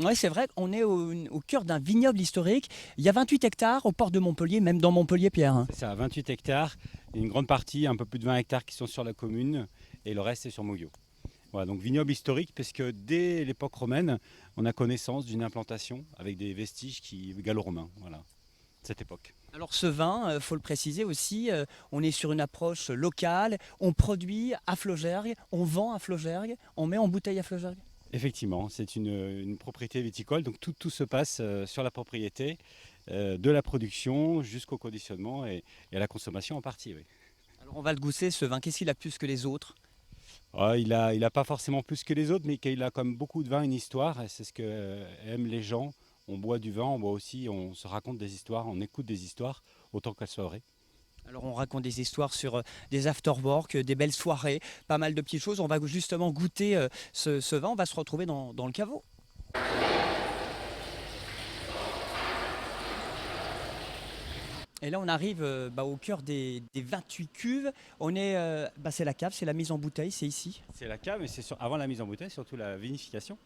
Ouais, c'est vrai qu'on est au cœur d'un vignoble historique. Il y a 28 hectares au port de Montpellier, même dans Montpellier, Pierre, hein. C'est ça, 28 hectares, une grande partie, un peu plus de 20 hectares qui sont sur la commune et le reste est sur Moguio. Voilà, donc vignoble historique parce que dès l'époque romaine, on a connaissance d'une implantation avec des vestiges gallo-romains, voilà, cette époque. Alors ce vin, faut le préciser aussi, on est sur une approche locale, on produit à Flaugergues, on vend à Flaugergues, on met en bouteille à Flaugergues. Effectivement, c'est une propriété viticole, donc tout se passe sur la propriété, de la production jusqu'au conditionnement et à la consommation en partie. Oui. Alors on va le goûter ce vin, qu'est-ce qu'il a plus que les autres? Ah, il a pas forcément plus que les autres, mais il a comme beaucoup de vin une histoire, et c'est ce que aiment les gens. On boit du vin, on boit aussi, on se raconte des histoires, on écoute des histoires, autant qu'elles soient vraies. Alors on raconte des histoires sur des after-work, des belles soirées, pas mal de petites choses. On va justement goûter ce vin, on va se retrouver dans le caveau. Et là, on arrive au cœur des 28 cuves. C'est la cave, c'est la mise en bouteille, c'est ici. C'est la cave, mais avant la mise en bouteille, surtout la vinification.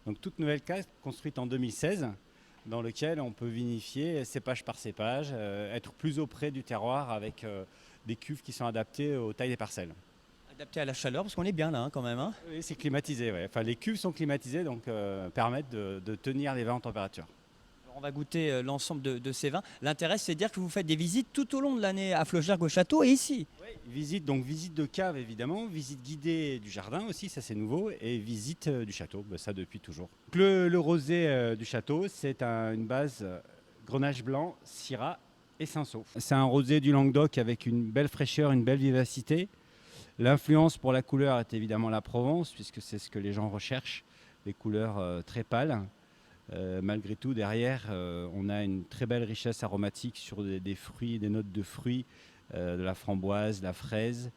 Donc toute nouvelle cave construite en 2016, dans lequel on peut vinifier cépage par cépage, être plus auprès du terroir avec des cuves qui sont adaptées aux tailles des parcelles. Adapté à la chaleur, parce qu'on est bien là quand même, hein. Oui, c'est climatisé, ouais. Enfin, les cuves sont climatisées, donc permettent de tenir les vins en température. Alors, on va goûter l'ensemble de ces vins. L'intérêt, c'est de dire que vous faites des visites tout au long de l'année à Flaugergues au château et ici. Oui, visite de cave évidemment, visite guidée du jardin aussi, ça c'est nouveau, et visite du château, bah, ça depuis toujours. Le rosé du château, c'est une base Grenache blanc, Syrah et Cinsault. C'est un rosé du Languedoc avec une belle fraîcheur, une belle vivacité. L'influence pour la couleur est évidemment la Provence, puisque c'est ce que les gens recherchent, les couleurs très pâles. Malgré tout, derrière, on a une très belle richesse aromatique sur des fruits, des notes de fruits, de la framboise, la fraise,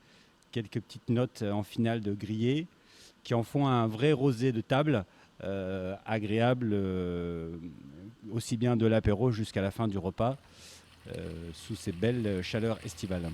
quelques petites notes en finale de grillé, qui en font un vrai rosé de table, agréable aussi bien de l'apéro jusqu'à la fin du repas, sous ces belles chaleurs estivales.